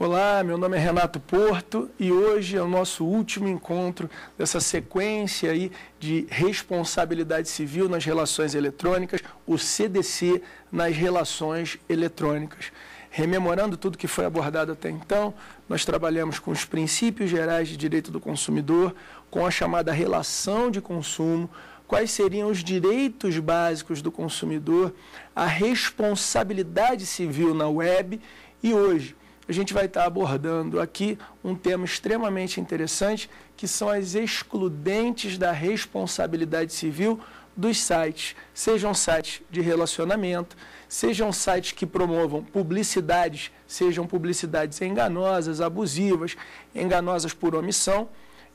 Olá, meu nome é Renato Porto e hoje é o nosso último encontro dessa sequência aí de responsabilidade civil nas relações eletrônicas, o CDC nas relações eletrônicas. Rememorando tudo que foi abordado até então, nós trabalhamos com os princípios gerais de direito do consumidor, com a chamada relação de consumo, quais seriam os direitos básicos do consumidor, a responsabilidade civil na web e hoje a gente vai estar abordando aqui um tema extremamente interessante, que são as excludentes da responsabilidade civil dos sites, sejam sites de relacionamento, sejam sites que promovam publicidades, sejam publicidades enganosas, abusivas, enganosas por omissão,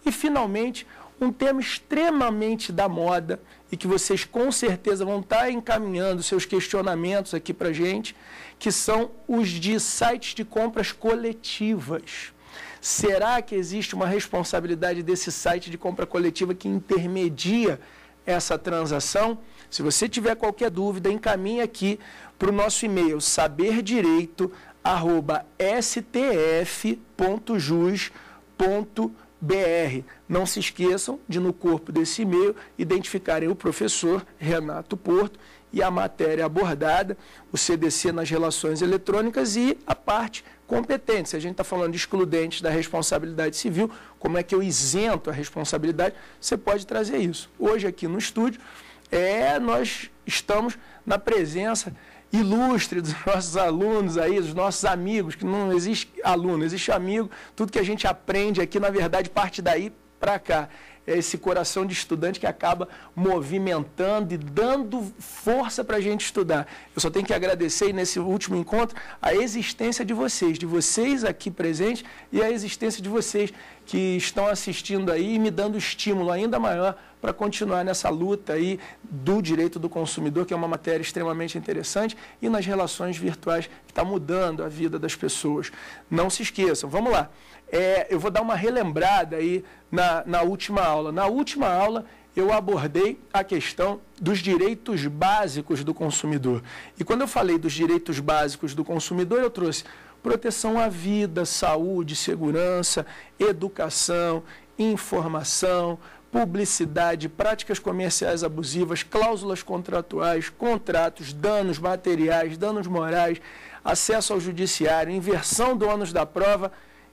e finalmente um tema extremamente da moda e que vocês com certeza vão estar encaminhando seus questionamentos aqui para a gente, que são os de sites de compras coletivas. Será que existe uma responsabilidade desse site de compra coletiva que intermedia essa transação? Se você tiver qualquer dúvida, encaminhe aqui para o nosso e-mail saberdireito@stf.jus.br. Não se esqueçam de, no corpo desse e-mail, identificarem o professor Renato Porto e a matéria abordada, o CDC nas relações eletrônicas e a parte competente. Se a gente está falando de excludentes da responsabilidade civil, como é que eu isento a responsabilidade, você pode trazer isso. Hoje aqui no estúdio, nós estamos na presença ilustre dos nossos alunos aí, dos nossos amigos, que não existe aluno, existe amigo, tudo que a gente aprende aqui, na verdade, parte daí para cá. É esse coração de estudante que acaba movimentando e dando força para a gente estudar. Eu só tenho que agradecer nesse último encontro a existência de vocês aqui presentes e a existência de vocês que estão assistindo aí e me dando estímulo ainda maior para continuar nessa luta aí do direito do consumidor, que é uma matéria extremamente interessante, e nas relações virtuais que está mudando a vida das pessoas. Não se esqueçam, vamos lá. Eu vou dar uma relembrada aí na última aula. Na última aula, eu abordei a questão dos direitos básicos do consumidor. E quando eu falei dos direitos básicos do consumidor, eu trouxe proteção à vida, saúde, segurança, educação, informação, publicidade, práticas comerciais abusivas, cláusulas contratuais, contratos, danos materiais, danos morais, acesso ao judiciário, inversão do ônus da prova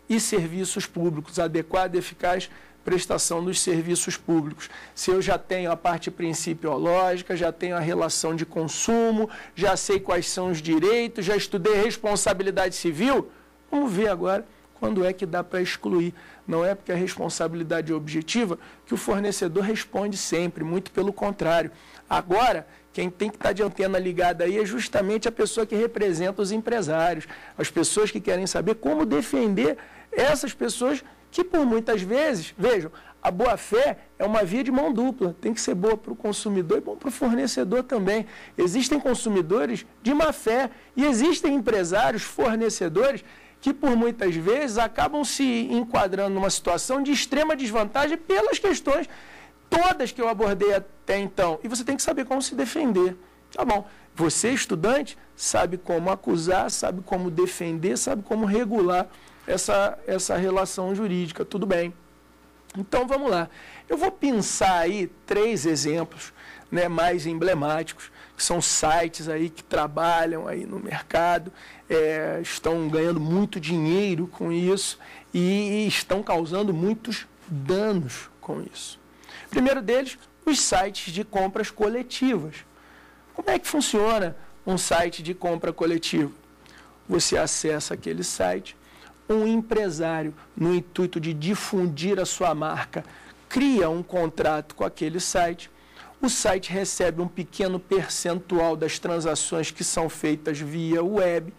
e serviços públicos, adequada e eficaz prestação dos serviços públicos. Se eu já tenho a parte principiológica, já tenho a relação de consumo, já sei quais são os direitos, já estudei responsabilidade civil, vamos ver agora quando é que dá para excluir. Não é porque a responsabilidade é objetiva que o fornecedor responde sempre, muito pelo contrário. Agora, quem tem que estar de antena ligada aí é justamente a pessoa que representa os empresários, as pessoas que querem saber como defender essas pessoas que, por muitas vezes, vejam, a boa-fé é uma via de mão dupla, tem que ser boa para o consumidor e bom para o fornecedor também. Existem consumidores de má-fé e existem empresários, fornecedores, que por muitas vezes acabam se enquadrando numa situação de extrema desvantagem pelas questões todas que eu abordei até então. E você tem que saber como se defender. Tá bom. Você, estudante, sabe como acusar, sabe como defender, sabe como regular essa relação jurídica. Tudo bem. Então, vamos lá. Eu vou pensar aí 3 exemplos, né, mais emblemáticos, que são sites aí que trabalham aí no mercado, estão ganhando muito dinheiro com isso e estão causando muitos danos com isso. Primeiro deles, os sites de compras coletivas. Como é que funciona um site de compra coletiva? Você acessa aquele site, um empresário, no intuito de difundir a sua marca, cria um contrato com aquele site, o site recebe um pequeno percentual das transações que são feitas via web.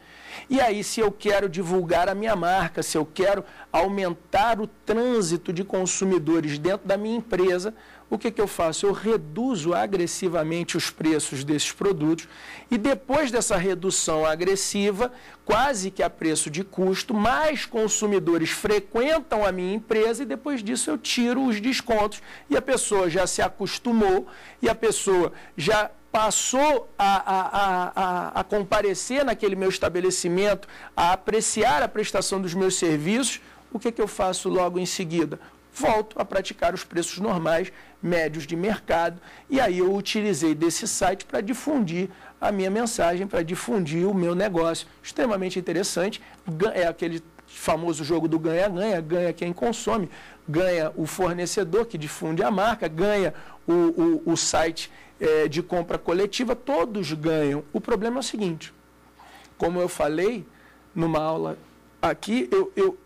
E aí, se eu quero divulgar a minha marca, se eu quero aumentar o trânsito de consumidores dentro da minha empresa, o que eu faço? Eu reduzo agressivamente os preços desses produtos e depois dessa redução agressiva, quase que a preço de custo, mais consumidores frequentam a minha empresa e depois disso eu tiro os descontos e a pessoa já se acostumou e a pessoa já passou a comparecer naquele meu estabelecimento, a apreciar a prestação dos meus serviços, o que eu faço logo em seguida? Volto a praticar os preços normais, médios de mercado, e aí eu utilizei desse site para difundir a minha mensagem, para difundir o meu negócio. Extremamente interessante, é aquele famoso jogo do ganha-ganha, ganha quem consome, ganha o fornecedor que difunde a marca, ganha o site de compra coletiva, todos ganham. O problema é o seguinte, como eu falei numa aula aqui,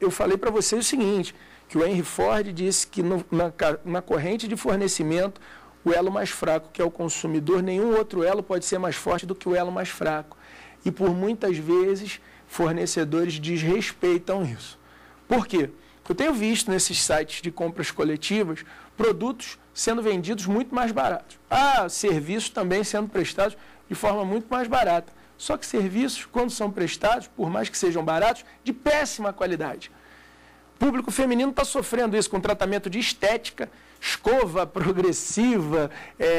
eu falei para vocês o seguinte, que o Henry Ford disse que na corrente de fornecimento, o elo mais fraco, que é o consumidor, nenhum outro elo pode ser mais forte do que o elo mais fraco. E por muitas vezes, fornecedores desrespeitam isso. Por quê? Eu tenho visto nesses sites de compras coletivas produtos sendo vendidos muito mais baratos. Serviços também sendo prestados de forma muito mais barata. Só que serviços, quando são prestados, por mais que sejam baratos, de péssima qualidade. O público feminino está sofrendo isso com tratamento de estética, escova progressiva,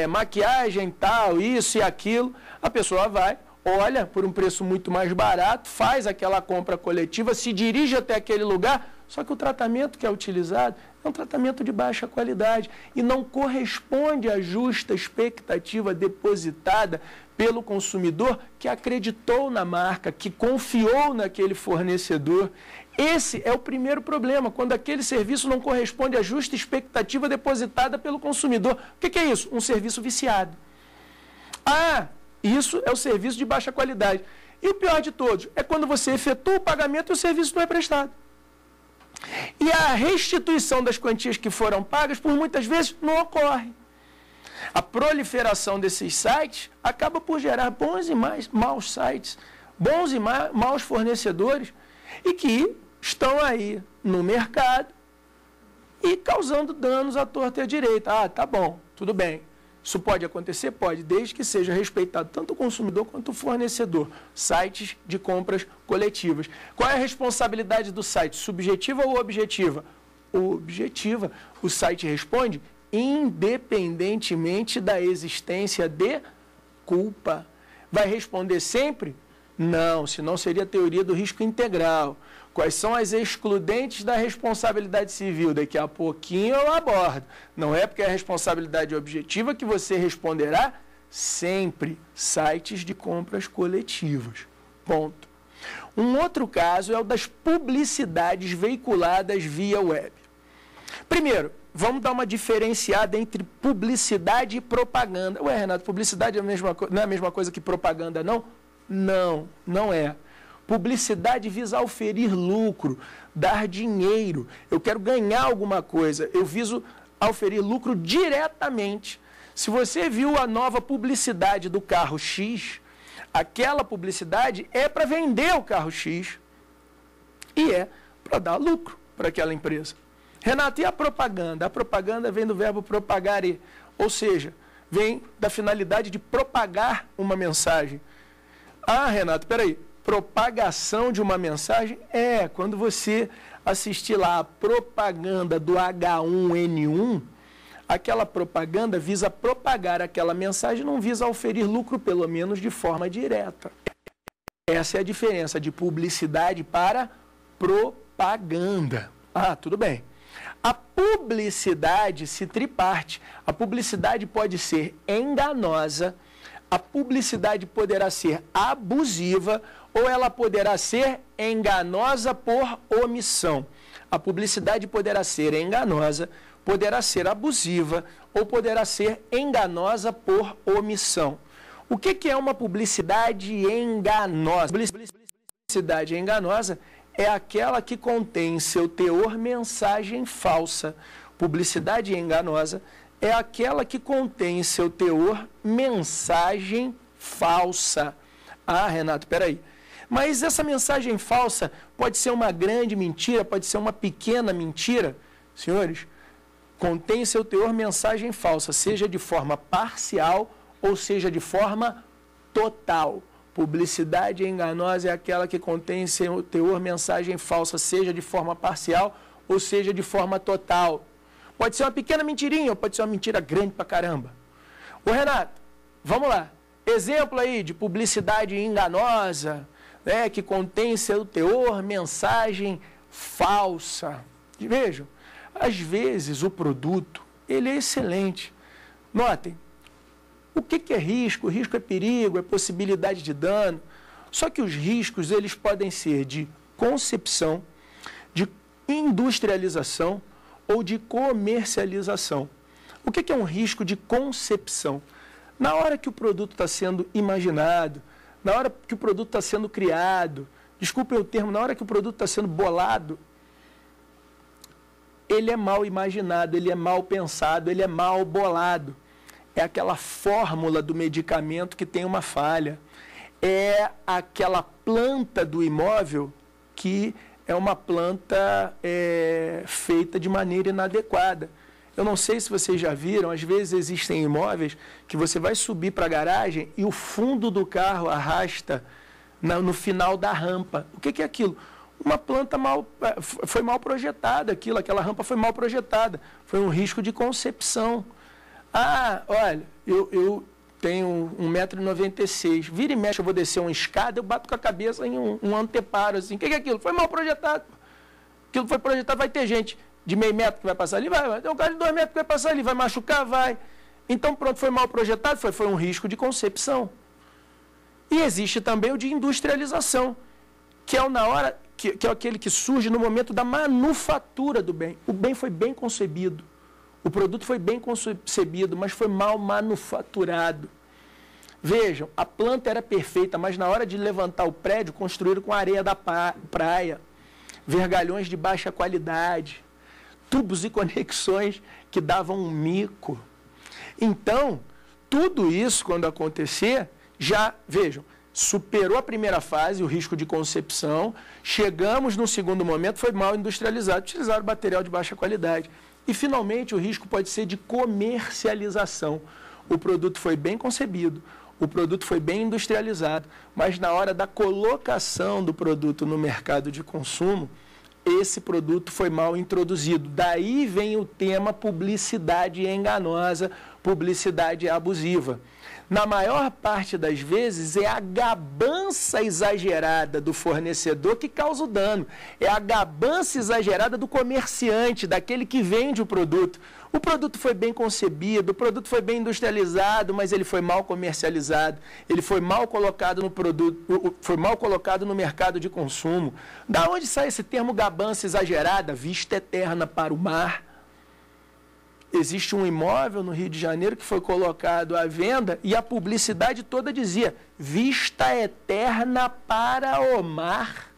maquiagem tal, isso e aquilo. A pessoa vai, olha por um preço muito mais barato, faz aquela compra coletiva, se dirige até aquele lugar, só que o tratamento que é utilizado é um tratamento de baixa qualidade e não corresponde à justa expectativa depositada pelo consumidor que acreditou na marca, que confiou naquele fornecedor. Esse é o primeiro problema, quando aquele serviço não corresponde à justa expectativa depositada pelo consumidor. O que é isso? Um serviço viciado. Isso é o serviço de baixa qualidade. E o pior de todos é quando você efetua o pagamento e o serviço não é prestado. E a restituição das quantias que foram pagas, por muitas vezes, não ocorre. A proliferação desses sites acaba por gerar bons e maus sites, bons e maus fornecedores, e que estão aí no mercado e causando danos à torta e à direita. Tá bom, tudo bem. Isso pode acontecer? Pode, desde que seja respeitado tanto o consumidor quanto o fornecedor. Sites de compras coletivas. Qual é a responsabilidade do site? Subjetiva ou objetiva? Objetiva. O site responde independentemente da existência de culpa. Vai responder sempre? Não, senão seria a teoria do risco integral. Quais são as excludentes da responsabilidade civil? Daqui a pouquinho eu abordo. Não é porque é a responsabilidade objetiva que você responderá sempre. Sites de compras coletivas. Ponto. Um outro caso é o das publicidades veiculadas via web. Primeiro, vamos dar uma diferenciada entre publicidade e propaganda. Ué, Renato, publicidade não é a mesma coisa que propaganda, não? Não, não é. Publicidade visa auferir lucro, dar dinheiro. Eu quero ganhar alguma coisa. Eu viso auferir lucro diretamente. Se você viu a nova publicidade do carro X, aquela publicidade é para vender o carro X e é para dar lucro para aquela empresa. Renato, e a propaganda? A propaganda vem do verbo propagare, ou seja, vem da finalidade de propagar uma mensagem. Renato, peraí. Propagação de uma mensagem quando você assistir lá a propaganda do H1N1, aquela propaganda visa propagar aquela mensagem, não visa oferir lucro, pelo menos de forma direta. Essa é a diferença de publicidade para propaganda. Tudo bem. A publicidade se triparte. A publicidade pode ser enganosa, a publicidade poderá ser abusiva ou ela poderá ser enganosa por omissão. A publicidade poderá ser enganosa, poderá ser abusiva ou poderá ser enganosa por omissão. O que é uma publicidade enganosa? Publicidade enganosa é aquela que contém em seu teor mensagem falsa. Publicidade enganosa é aquela que contém em seu teor mensagem falsa. Renato, peraí. Mas essa mensagem falsa pode ser uma grande mentira, pode ser uma pequena mentira. Senhores, contém em seu teor mensagem falsa, seja de forma parcial ou seja de forma total. Publicidade enganosa é aquela que contém em seu teor mensagem falsa, seja de forma parcial ou seja de forma total. Pode ser uma pequena mentirinha ou pode ser uma mentira grande pra caramba. Renato, vamos lá. Exemplo aí de publicidade enganosa, né, que contém em seu teor mensagem falsa. Vejam, às vezes o produto, ele é excelente. Notem, o que é risco? Risco é perigo, é possibilidade de dano. Só que os riscos, eles podem ser de concepção, de industrialização ou de comercialização. O que é um risco de concepção? Na hora que o produto está sendo imaginado, na hora que o produto está sendo criado, desculpem o termo, na hora que o produto está sendo bolado, ele é mal imaginado, ele é mal pensado, ele é mal bolado. É aquela fórmula do medicamento que tem uma falha. É aquela planta do imóvel que é uma planta feita de maneira inadequada. Eu não sei se vocês já viram, às vezes existem imóveis que você vai subir para a garagem e o fundo do carro arrasta no final da rampa. O que é aquilo? Uma planta foi mal projetada, aquela rampa foi mal projetada. Foi um risco de concepção. Ah, olha, eu tenho 1,96 m, vira e mexe, eu vou descer uma escada, eu bato com a cabeça em um anteparo, assim. O que é aquilo? Foi mal projetado. Aquilo foi projetado, vai ter gente de meio metro que vai passar ali, vai ter um cara de 2 metros que vai passar ali, vai machucar, vai. Então, pronto, foi mal projetado, foi um risco de concepção. E existe também o de industrialização, que é que é aquele que surge no momento da manufatura do bem. O bem foi bem concebido. O produto foi bem concebido, mas foi mal manufaturado. Vejam, a planta era perfeita, mas na hora de levantar o prédio, construíram com areia da praia, vergalhões de baixa qualidade, tubos e conexões que davam um mico. Então, tudo isso, quando acontecer, vejam, superou a primeira fase, o risco de concepção, chegamos no segundo momento, foi mal industrializado, utilizaram material de baixa qualidade. E, finalmente, o risco pode ser de comercialização. O produto foi bem concebido, o produto foi bem industrializado, mas na hora da colocação do produto no mercado de consumo, esse produto foi mal introduzido. Daí vem o tema publicidade enganosa, publicidade abusiva. Na maior parte das vezes, é a gabança exagerada do fornecedor que causa o dano. É a gabança exagerada do comerciante, daquele que vende o produto. O produto foi bem concebido, o produto foi bem industrializado, mas ele foi mal comercializado, ele foi mal colocado no produto, foi mal colocado no mercado de consumo. Da onde sai esse termo gabança exagerada? Vista eterna para o mar. Existe um imóvel no Rio de Janeiro que foi colocado à venda e a publicidade toda dizia vista eterna para o mar.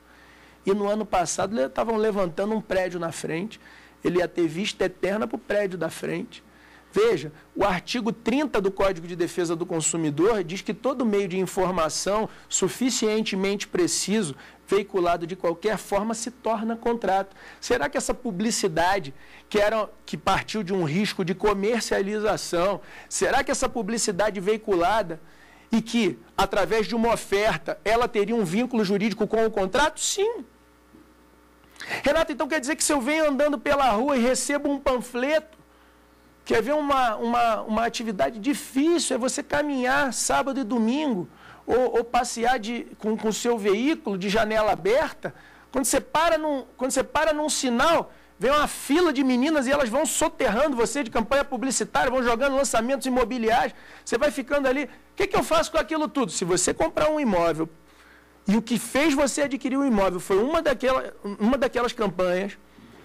E no ano passado eles estavam levantando um prédio na frente, ele ia ter vista eterna para o prédio da frente. Veja, o artigo 30 do Código de Defesa do Consumidor diz que todo meio de informação suficientemente preciso, veiculado de qualquer forma, se torna contrato. Será que essa publicidade, que partiu de um risco de comercialização, será que essa publicidade veiculada e que, através de uma oferta, ela teria um vínculo jurídico com o contrato? Sim. Renato, então quer dizer que se eu venho andando pela rua e recebo um panfleto, quer ver uma atividade difícil, é você caminhar sábado e domingo, ou passear com o seu veículo de janela aberta, quando você para num sinal, vem uma fila de meninas e elas vão soterrando você de campanha publicitária, vão jogando lançamentos imobiliários, você vai ficando ali. O que eu faço com aquilo tudo? Se você comprar um imóvel e o que fez você adquirir um imóvel foi uma daquelas campanhas,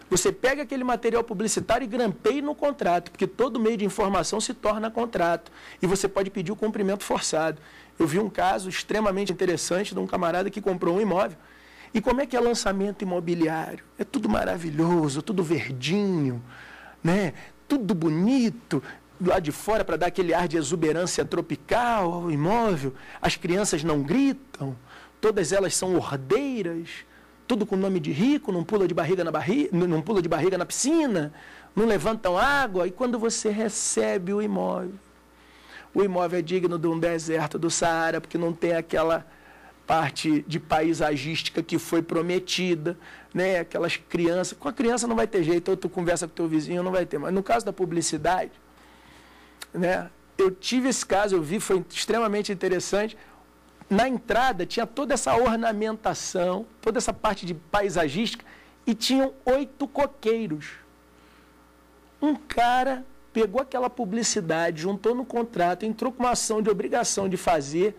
você pega aquele material publicitário e grampeia no contrato, porque todo meio de informação se torna contrato. E você pode pedir o cumprimento forçado. Eu vi um caso extremamente interessante de um camarada que comprou um imóvel. E como é que é lançamento imobiliário? É tudo maravilhoso, tudo verdinho, né? Tudo bonito, do lado de fora para dar aquele ar de exuberância tropical ao imóvel. As crianças não gritam, todas elas são ordeiras, tudo com nome de rico, não pula de barriga na piscina, não levantam água. E quando você recebe o imóvel é digno de um deserto do Saara, porque não tem aquela parte de paisagística que foi prometida, né? Aquelas crianças, com a criança não vai ter jeito, ou tu conversa com o teu vizinho, não vai ter. Mas no caso da publicidade, né? eu tive esse caso, eu vi, foi extremamente interessante. Na entrada tinha toda essa ornamentação, toda essa parte de paisagística, e tinham 8 coqueiros. Um cara pegou aquela publicidade, juntou no contrato, entrou com uma ação de obrigação de fazer,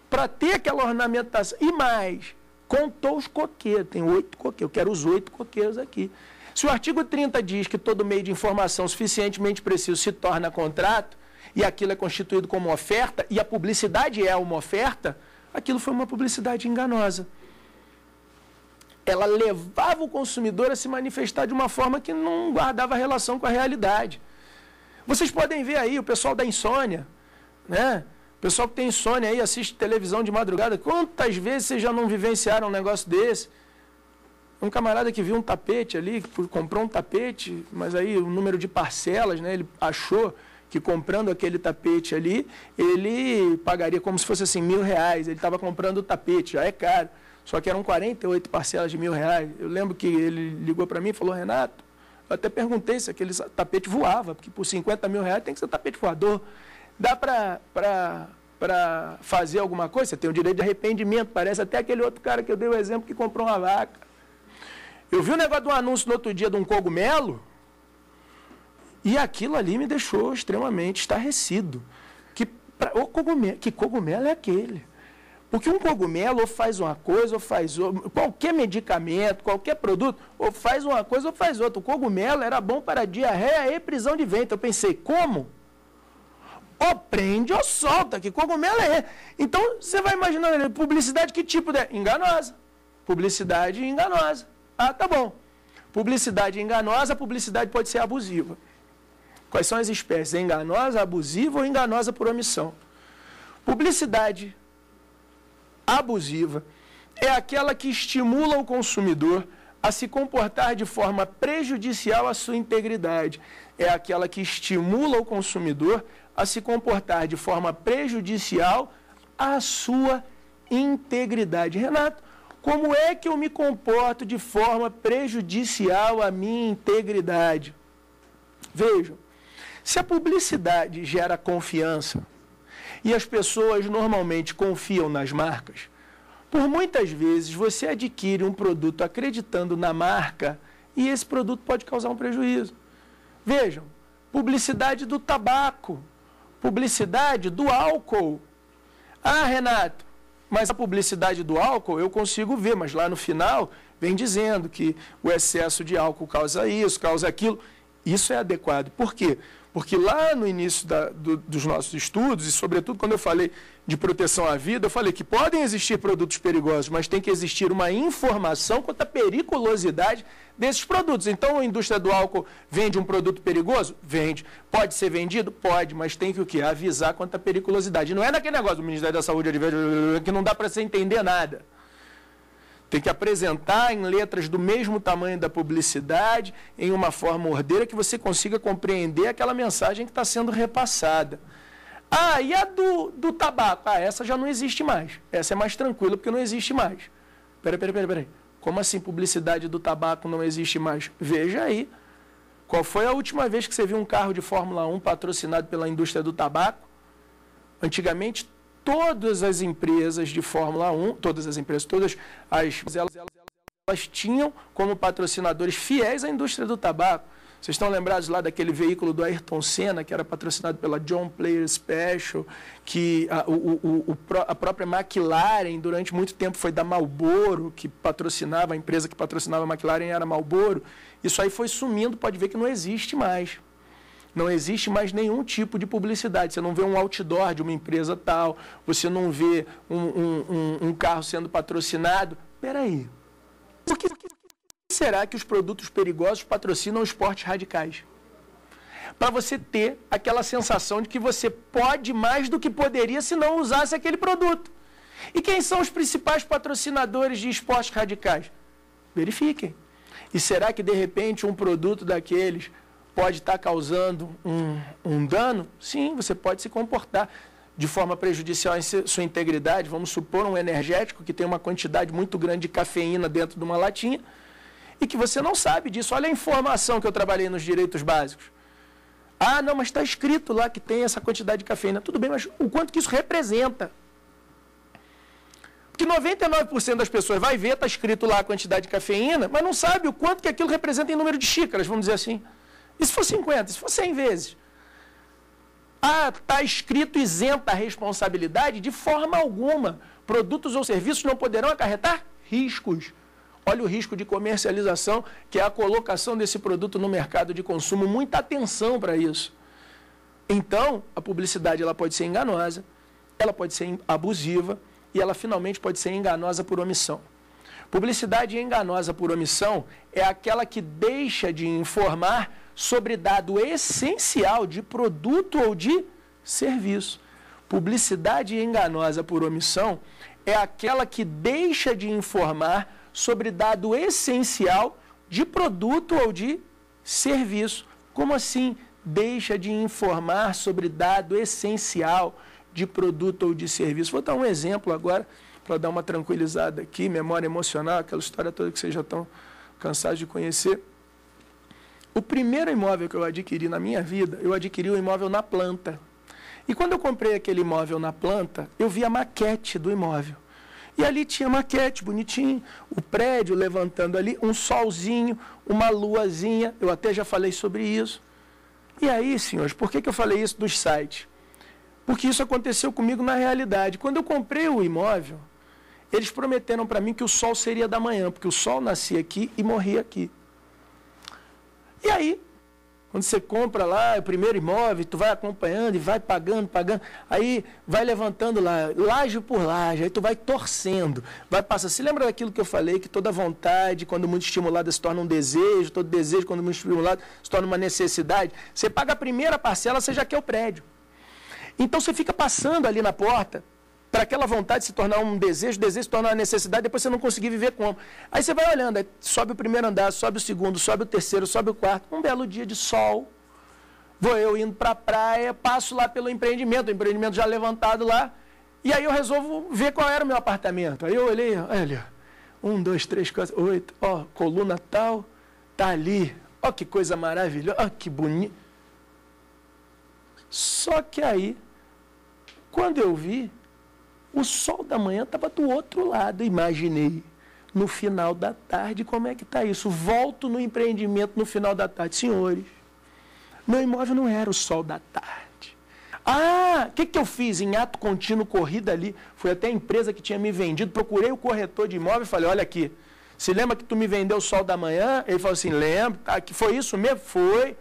para ter aquela ornamentação. E mais, contou os coqueiros, tem 8 coqueiros, eu quero os 8 coqueiros aqui. Se o artigo 30 diz que todo meio de informação suficientemente preciso se torna contrato, e aquilo é constituído como oferta, e a publicidade é uma oferta, aquilo foi uma publicidade enganosa. Ela levava o consumidor a se manifestar de uma forma que não guardava relação com a realidade. Vocês podem ver aí o pessoal da insônia, né? O pessoal que tem insônia aí, assiste televisão de madrugada, quantas vezes vocês já não vivenciaram um negócio desse? Um camarada que viu um tapete ali, comprou um tapete, mas aí o número de parcelas, né? Ele achou que comprando aquele tapete ali, ele pagaria como se fosse assim, R$1.000. Ele estava comprando o tapete, já é caro. Só que eram 48 parcelas de R$1.000. Eu lembro que ele ligou para mim e falou, Renato, eu até perguntei se aquele tapete voava, porque por R$50 mil tem que ser tapete voador. Dá para fazer alguma coisa? Você tem o direito de arrependimento. Parece até aquele outro cara que eu dei o exemplo que comprou uma vaca. Eu vi um negócio de um anúncio no outro dia de um cogumelo, e aquilo ali me deixou extremamente estarrecido. Que cogumelo é aquele? Porque um cogumelo ou faz uma coisa ou faz outra. Qualquer medicamento, qualquer produto, ou faz uma coisa ou faz outra. O cogumelo era bom para diarreia e prisão de ventre. Eu pensei, como? Ou prende ou solta, que cogumelo é. Então, você vai imaginando, publicidade que tipo de? Enganosa. Publicidade enganosa. Ah, tá bom. Publicidade enganosa, a publicidade pode ser abusiva. Quais são as espécies? Enganosa, abusiva ou enganosa por omissão? Publicidade abusiva é aquela que estimula o consumidor a se comportar de forma prejudicial à sua integridade. É aquela que estimula o consumidor a se comportar de forma prejudicial à sua integridade. Renato, como é que eu me comporto de forma prejudicial à minha integridade? Vejam, se a publicidade gera confiança, e as pessoas normalmente confiam nas marcas, por muitas vezes você adquire um produto acreditando na marca e esse produto pode causar um prejuízo. Vejam, publicidade do tabaco, publicidade do álcool. Ah, Renato, mas a publicidade do álcool eu consigo ver, mas lá no final vem dizendo que o excesso de álcool causa isso, causa aquilo. Isso é adequado. Por quê? Porque lá no início dos nossos estudos, e sobretudo quando eu falei de proteção à vida, eu falei que podem existir produtos perigosos, mas tem que existir uma informação quanto à periculosidade desses produtos. Então, a indústria do álcool vende um produto perigoso? Vende. Pode ser vendido? Pode, mas tem que o quê? Avisar quanto à periculosidade. Não é naquele negócio do Ministério da Saúde que não dá para você entender nada. Tem que apresentar em letras do mesmo tamanho da publicidade, em uma forma ordeira, que você consiga compreender aquela mensagem que está sendo repassada. Ah, e a do tabaco? Ah, essa já não existe mais. Essa é mais tranquila, porque não existe mais. Peraí. Como assim publicidade do tabaco não existe mais? Veja aí. Qual foi a última vez que você viu um carro de Fórmula 1 patrocinado pela indústria do tabaco? Antigamente, todas as empresas de Fórmula 1, elas tinham como patrocinadores fiéis a indústria do tabaco. Vocês estão lembrados lá daquele veículo do Ayrton Senna, que era patrocinado pela John Player Special, que a própria McLaren, durante muito tempo, foi da Marlboro, que patrocinava, a empresa que patrocinava a McLaren era Marlboro. Isso aí foi sumindo, pode ver que não existe mais. Não existe mais nenhum tipo de publicidade. Você não vê um outdoor de uma empresa tal, você não vê um carro sendo patrocinado. Espera aí. Por que será que os produtos perigosos patrocinam esportes radicais? Para você ter aquela sensação de que você pode mais do que poderia se não usasse aquele produto. E quem são os principais patrocinadores de esportes radicais? Verifiquem. E será que, de repente, um produto daqueles pode estar causando um dano? Sim, você pode se comportar de forma prejudicial em sua integridade. Vamos supor um energético que tem uma quantidade muito grande de cafeína dentro de uma latinha e que você não sabe disso. Olha a informação que eu trabalhei nos direitos básicos. Ah, não, mas está escrito lá que tem essa quantidade de cafeína. Tudo bem, mas o quanto que isso representa? Porque 99% das pessoas vai ver, está escrito lá a quantidade de cafeína, mas não sabe o quanto que aquilo representa em número de xícaras, vamos dizer assim. E se for 50, se for 100 vezes? Ah, está escrito isenta a responsabilidade de forma alguma. Produtos ou serviços não poderão acarretar riscos. Olha o risco de comercialização, que é a colocação desse produto no mercado de consumo. Muita atenção para isso. Então, a publicidade ela pode ser enganosa, ela pode ser abusiva e ela finalmente pode ser enganosa por omissão. Publicidade enganosa por omissão é aquela que deixa de informar sobre dado essencial de produto ou de serviço. Publicidade enganosa por omissão é aquela que deixa de informar sobre dado essencial de produto ou de serviço. Como assim deixa de informar sobre dado essencial de produto ou de serviço? Vou dar um exemplo agora, para dar uma tranquilizada aqui, memória emocional, aquela história toda que vocês já estão cansados de conhecer. O primeiro imóvel que eu adquiri na minha vida, eu adquiri o imóvel na planta. E quando eu comprei aquele imóvel na planta, eu vi a maquete do imóvel. E ali tinha maquete, bonitinho, o prédio levantando ali, um solzinho, uma luazinha, eu até já falei sobre isso. E aí, senhores, por que eu falei isso dos sites? Porque isso aconteceu comigo na realidade. Quando eu comprei o imóvel, eles prometeram para mim que o sol seria da manhã, porque o sol nascia aqui e morria aqui. E aí, quando você compra lá o primeiro imóvel, tu vai acompanhando e vai pagando, aí vai levantando lá, laje por laje, aí tu vai torcendo, vai passando. Se lembra daquilo que eu falei, que toda vontade, quando muito estimulada, se torna um desejo, todo desejo, quando muito estimulado, se torna uma necessidade? Você paga a primeira parcela, você já quer o prédio. Então você fica passando ali na porta, para aquela vontade se tornar um desejo, desejo se tornar uma necessidade, depois você não conseguir viver como. Aí você vai olhando, aí sobe o primeiro andar, sobe o segundo, sobe o terceiro, sobe o quarto. Um belo dia de sol, vou eu indo para a praia, passo lá pelo empreendimento, o empreendimento já levantado lá, e aí eu resolvo ver qual era o meu apartamento. Aí eu olhei, olha, 1, 2, 3, 4, 8, ó, coluna tal, tá ali, ó que coisa maravilhosa, ó que bonito. Só que aí, quando eu vi, o sol da manhã estava do outro lado. Imaginei, no final da tarde, como é que está isso? Volto no empreendimento no final da tarde. Senhores, meu imóvel não era o sol da tarde. Ah, o que eu fiz? Em ato contínuo, corrida ali, fui até a empresa que tinha me vendido, procurei o corretor de imóvel e falei, olha aqui, se lembra que tu me vendeu o sol da manhã? Ele falou assim, lembro, tá, que foi isso mesmo? Foi.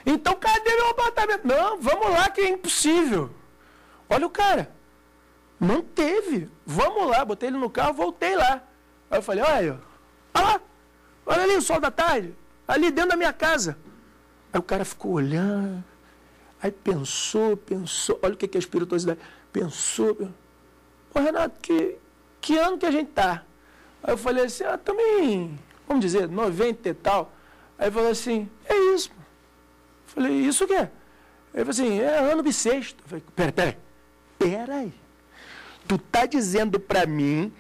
Então, cadê meu apartamento? Não, vamos lá que é impossível. Olha o cara. Não teve. Vamos lá, botei ele no carro, voltei lá. Aí eu falei, olha lá, olha ali o sol da tarde, ali dentro da minha casa. Aí o cara ficou olhando, aí pensou, olha o que é espirituosidade. Pensou, ô Renato, que ano que a gente tá? Aí eu falei assim, também, vamos dizer, 90 e tal. Aí ele falou assim, é isso. Eu falei, isso o quê? Ele falou assim, é ano bissexto. Eu falei, peraí. Tu tá dizendo para mim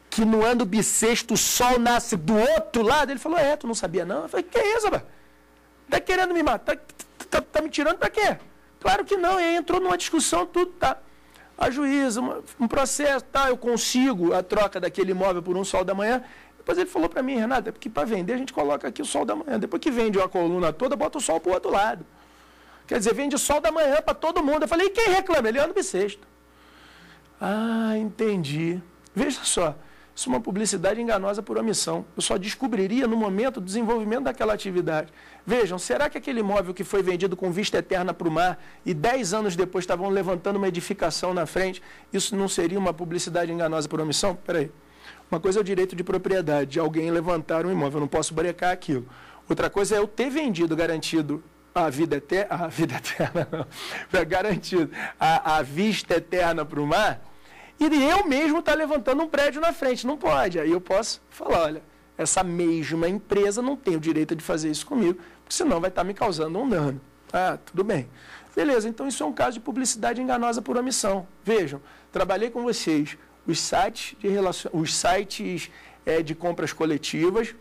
que no ano bissexto o sol nasce do outro lado? Ele falou, tu não sabia não? Eu falei, que é isso, rapaz? Tá querendo me matar? Tá me tirando para quê? Claro que não. E aí entrou numa discussão, tudo, tá. A juíza, um processo, tá, eu consigo a troca daquele imóvel por um sol da manhã. Depois ele falou para mim, Renato, é porque para vender a gente coloca aqui o sol da manhã. Depois que vende uma coluna toda, bota o sol pro outro lado. Quer dizer, vende o sol da manhã para todo mundo. Eu falei, e quem reclama? Ele é ano bissexto. Ah, entendi. Veja só, isso é uma publicidade enganosa por omissão. Eu só descobriria no momento do desenvolvimento daquela atividade. Vejam, será que aquele imóvel que foi vendido com vista eterna para o mar e 10 anos depois estavam levantando uma edificação na frente, isso não seria uma publicidade enganosa por omissão? Espera aí. Uma coisa é o direito de propriedade, de alguém levantar um imóvel, eu não posso brecar aquilo. Outra coisa é eu ter vendido, garantido a vida eterna, não, garantido a vista eterna para o mar, e eu mesmo estar levantando um prédio na frente. Não pode. Aí eu posso falar, olha, essa mesma empresa não tem o direito de fazer isso comigo, porque senão vai estar me causando um dano. Ah, tudo bem. Beleza, então isso é um caso de publicidade enganosa por omissão. Vejam, trabalhei com vocês os sites de compras coletivas,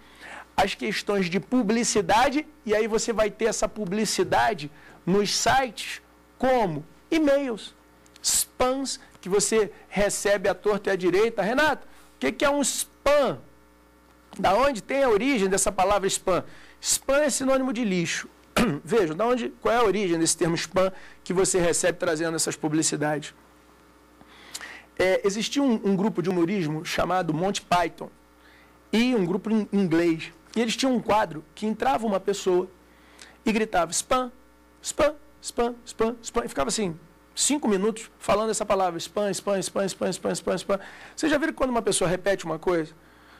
as questões de publicidade, e aí você vai ter essa publicidade nos sites como e-mails, spams, que você recebe à torta e à direita. Renato, o que é um spam? Da onde tem a origem dessa palavra spam? Spam é sinônimo de lixo. Vejam, qual é a origem desse termo spam que você recebe trazendo essas publicidades? Existia um grupo de humorismo chamado Monty Python e um grupo em inglês. E eles tinham um quadro que entrava uma pessoa e gritava spam, spam, spam, spam, spam. E ficava assim, 5 minutos falando essa palavra, spam, spam, spam, spam, spam, spam, spam. Vocês já viram que quando uma pessoa repete uma coisa,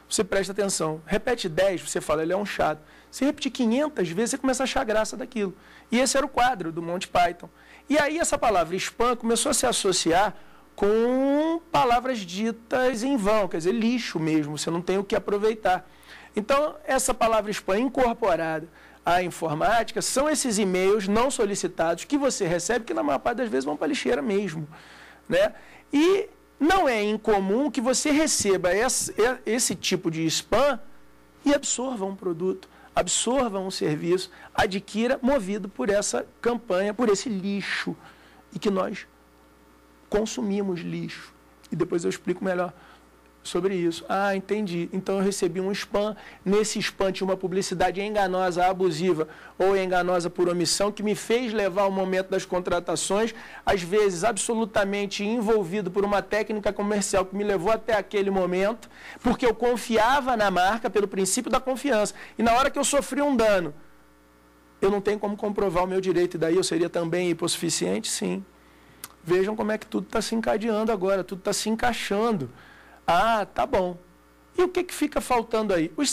você presta atenção. Repete 10, você fala, ele é um chato. Se repetir 500 vezes, você começa a achar graça daquilo. E esse era o quadro do Monty Python. E aí essa palavra spam começou a se associar com palavras ditas em vão, quer dizer, lixo mesmo, você não tem o que aproveitar. Então, essa palavra spam incorporada à informática são esses e-mails não solicitados que você recebe, que na maior parte das vezes vão para a lixeira mesmo, né? E não é incomum que você receba esse tipo de spam e absorva um produto, absorva um serviço, adquira movido por essa campanha, por esse lixo, e que nós consumimos lixo. E depois eu explico melhor sobre isso. Ah, entendi. Então eu recebi um spam. Nesse spam tinha uma publicidade enganosa, abusiva ou enganosa por omissão que me fez levar ao momento das contratações, às vezes absolutamente envolvido por uma técnica comercial que me levou até aquele momento, porque eu confiava na marca pelo princípio da confiança. E na hora que eu sofri um dano, eu não tenho como comprovar o meu direito, e daí eu seria também hipossuficiente? Sim. Vejam como é que tudo está se encadeando agora, tudo está se encaixando. Ah, tá bom. E o que fica faltando aí? Os